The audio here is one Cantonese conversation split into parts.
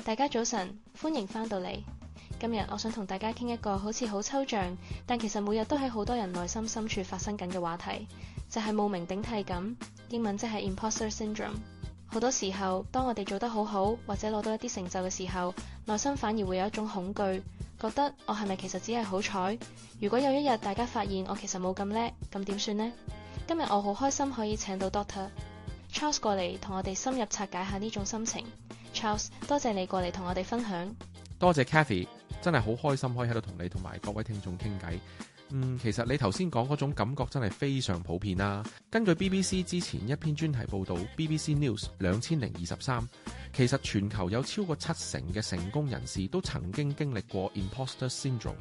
大家早晨，歡迎返到嚟。今日我想同大家傾一個好似好抽象，但其實每日都喺好多人內心深處發生緊嘅話題，就係冒名頂替感，英文即係 Imposter Syndrome。好多時候，當我哋做得好好，或者攞到一啲成就嘅時候，內心反而會有一種恐懼，覺得我係咪其實只係好彩？如果有一日大家發現我其實冇咁叻，咁點算呢？今日我好開心可以請到 Dr. Charles 過嚟同我哋深入拆解下呢種心情。Charles， 多謝你過嚟同我哋分享。多謝 Kathy， 真係好開心可以喺度同你同埋各位聽眾傾偈。其實你頭先講嗰種感覺真係非常普遍啦。根據 BBC 之前一篇專題報導 BBC News 2023，其實全球有超過70%嘅成功人士都曾經經歷過 Imposter Syndrome，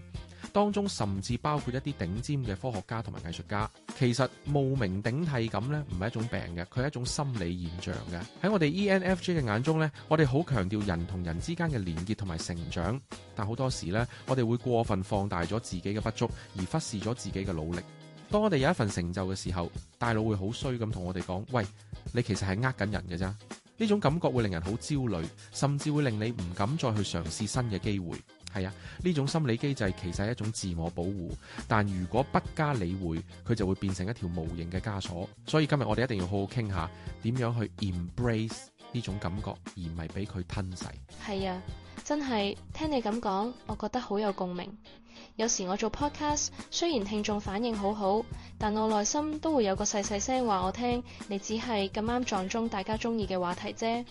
當中甚至包括一啲頂尖嘅科學家同埋藝術家。其實冒名頂替感呢，唔係一種病嘅，佢係一種心理現象嘅。喺我哋 ENFJ 嘅眼中呢，我哋好強調人同人之間嘅連結同埋成長，但好多時呢，我哋會過分放大咗自己嘅不足，而忽視咗自己嘅努力。當我哋有一份成就嘅時候，大腦會好衰咁同我哋講：喂，你其實係呃緊人嘅啫。呢種感覺會令人好焦慮，甚至會令你唔敢再去嘗試新嘅機會。係啊，呢種心理機制其實係一種自我保護，但如果不加理會，佢就會變成一條無形嘅枷鎖。所以今日我哋一定要好好傾下點樣去 embrace 呢種感覺，而唔係俾佢吞噬。係啊，真係聽你咁講，我覺得好有共鳴。有時我做 podcast， 雖然聽眾反應好好，但我內心都會有個細細聲話我聽，你只係咁啱撞中大家中意嘅話題啫。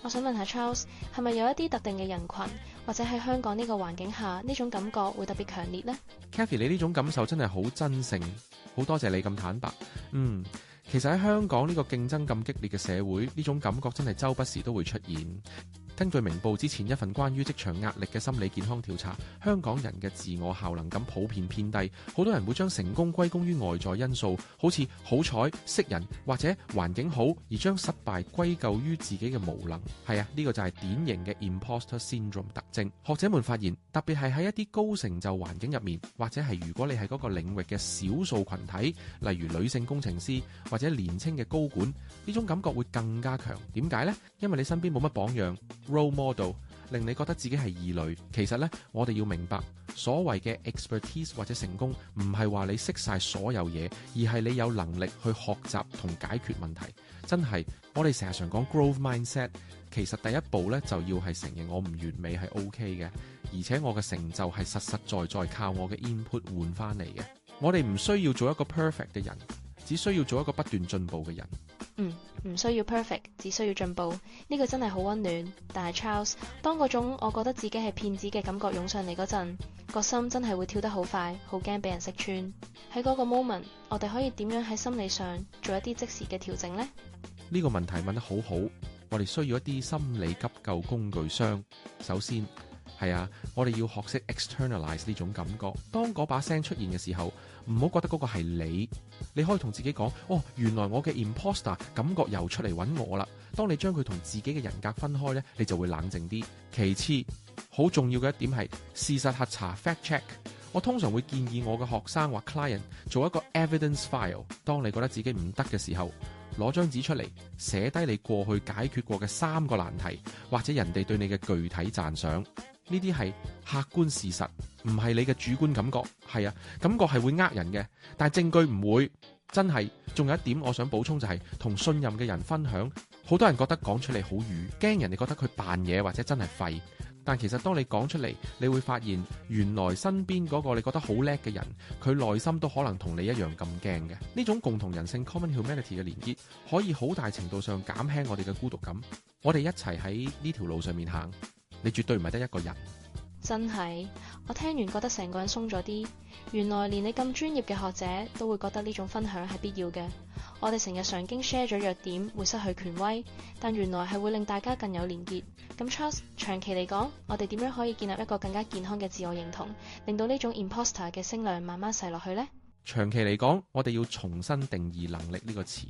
我想問下 Charles， 係咪有一啲特定嘅人群，或者喺香港呢個環境下，呢種感覺會特別強烈呢？ Kathy， 你呢種感受真係好真誠，好多謝你咁坦白。其實喺香港呢個競爭咁激烈嘅社會，呢種感覺真係周不時都會出現。根據明報之前一份關於職場壓力嘅心理健康調查，香港人嘅自我效能感普遍偏低，好多人會將成功歸功於外在因素，好似好彩、識人或者環境好，而將失敗歸咎於自己嘅無能。係啊，呢個就係典型嘅 Imposter Syndrome 特徵。學者們發現，特別係喺一啲高成就環境入面，或者係如果你係嗰個領域嘅少數群體，例如女性工程師或者年輕嘅高管，呢種感覺會更加強。點解呢？因為你身邊冇乜榜樣role model 令你覺得自己係異類。其實呢，我哋要明白，所謂嘅 expertise 或者成功，唔係話你識晒所有嘢，而係你有能力去學習同解決問題。真係，我哋成日常講 growth mindset， 其實第一步呢，就要係承認我唔完美係 OK 嘅，而且我嘅成就係實實在在靠我嘅 input 換翻嚟嘅。我哋唔需要做一個 perfect 嘅人，只需要做一個不斷進步嘅人。唔需要 perfect， 只需要進步。呢個真係好溫暖。但係 Charles， 當嗰種我覺得自己係騙子嘅感覺湧上嚟嗰陣，個心真係會跳得好快，好驚俾人識穿。喺嗰個 moment， 我哋可以點樣喺心理上做一啲即時嘅調整呢？呢個問題問得好好，我哋需要一啲心理急救工具箱。首先係啊，我哋要學識 externalize 呢種感覺。當嗰把聲出現嘅時候，唔好覺得嗰個係你。你可以同自己講：哦，原來我嘅 imposter 感覺又出嚟揾我啦。當你將佢同自己嘅人格分開呢，你就會冷靜啲。其次，好重要嘅一點係事實核查 fact check。我通常會建議我嘅學生或 client 做一個 evidence file。當你覺得自己唔得嘅時候，攞張紙出嚟，寫低你過去解決過嘅3個難題，或者人哋對你嘅具體讚賞。呢啲係客觀事實，唔係你嘅主觀感覺。係啊，感覺係會呃人嘅，但係證據唔會。真係，仲有一點我想補充就係同信任嘅人分享。好多人覺得講出嚟好愚，驚人哋覺得佢扮嘢或者真係廢。但其實當你講出嚟，你會發現原來身邊嗰個你覺得好叻嘅人，佢內心都可能同你一樣咁驚嘅。呢種共同人性 common humanity 嘅連結，可以好大程度上減輕我哋嘅孤獨感。我哋一齊喺呢條路上面行，你絕對唔係得一個人。真係，我聽完覺得成個人鬆咗啲。原來連你咁專業嘅學者都會覺得呢種分享係必要嘅。我哋成日常經 share 咗弱點會失去權威，但原來係會令大家更有連結。咁 Charles， 長期嚟講，我哋點樣可以建立一個更加健康嘅自我認同，令到呢種 imposter 嘅聲量慢慢細落去呢？長期嚟講，我哋要重新定義能力呢個詞。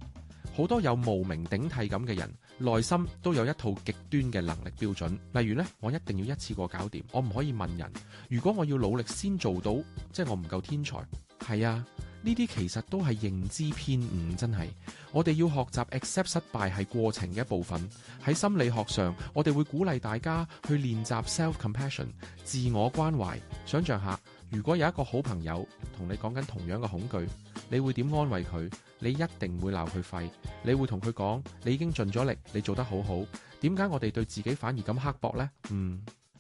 好多有冒名頂替感嘅人，內心都有一套極端嘅能力標準。例如呢，我一定要一次過搞掂，我唔可以問人。如果我要努力先做到，即係我唔夠天才。係啊，呢啲其實都係認知偏誤，真係。我哋要學習 accept 失敗係過程嘅一部分。喺心理學上，我哋會鼓勵大家去練習 self-compassion 自我關懷。想像下，如果有一個好朋友同你講緊同樣嘅恐懼，你會點安慰佢？你一定會鬧佢廢，你會同佢講你已經盡咗力，你做得好好。點解我哋對自己反而咁刻薄呢？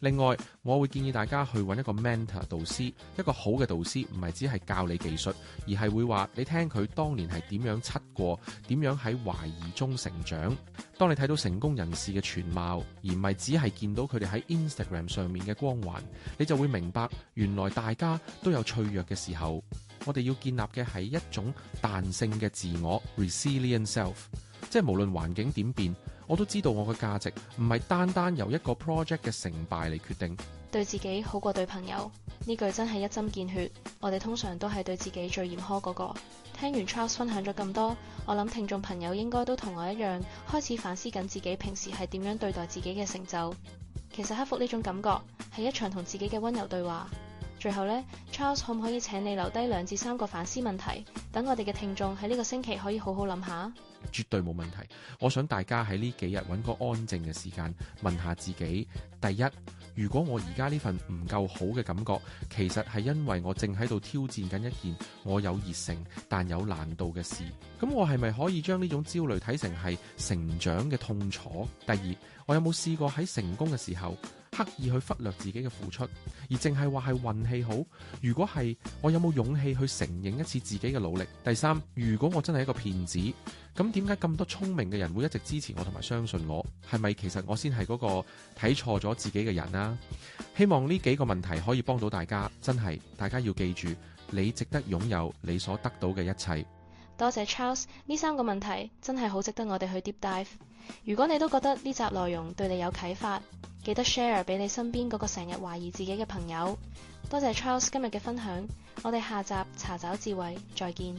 另外，我會建議大家去揾一個 mentor 導師，一個好嘅導師唔係只係教你技術，而係會話你聽佢當年係點樣七過，點樣喺懷疑中成長。當你睇到成功人士嘅全貌，而唔係只係見到佢哋喺 Instagram 上面嘅光環，你就會明白原來大家都有脆弱嘅時候。我哋要建立嘅係一種彈性嘅自我 resilient self， 即係無論環境點變，我都知道我嘅價值唔係單單由一個 project 嘅成敗嚟決定。對自己好過對朋友，呢句真係一針見血。我哋通常都係對自己最嚴苛嗰個。聽完 Charles 分享咗咁多，我諗聽眾朋友應該都同我一樣，開始反思緊自己平時係點樣對待自己嘅成就。其實克服呢種感覺係一場同自己嘅溫柔對話。最後呢， Charles 可唔可以請你留低2至3個反思問題，等我哋嘅聽眾喺呢個星期可以好好諗下？絕對冇問題。我想大家喺呢幾日揾個安靜嘅時間，問下自己：第一，如果我而家呢份唔夠好嘅感覺，其實係因為我正喺度挑戰緊一件我有熱誠但有難度嘅事，咁我係咪可以將呢種焦慮睇成係成長嘅痛楚？第二，我有冇試過喺成功嘅時候刻意去忽略自己嘅付出，而淨係話係運氣好？如果係，我有冇勇氣去承認一次自己嘅努力？第三，如果我真係一個騙子，咁點解咁多聰明嘅人會一直支持我同埋相信我？係咪其實我先係嗰個睇錯咗自己嘅人啊？希望呢幾個問題可以幫到大家，真係大家要記住，你值得擁有你所得到嘅一切。多謝 Charles， 呢3個問題真係好值得我哋去 deep dive。如果你都覺得呢集內容對你有啟發，記得 share 俾你身邊嗰個成日懷疑自己嘅朋友。多謝 Charles 今日嘅分享，我哋下集查找智慧再見。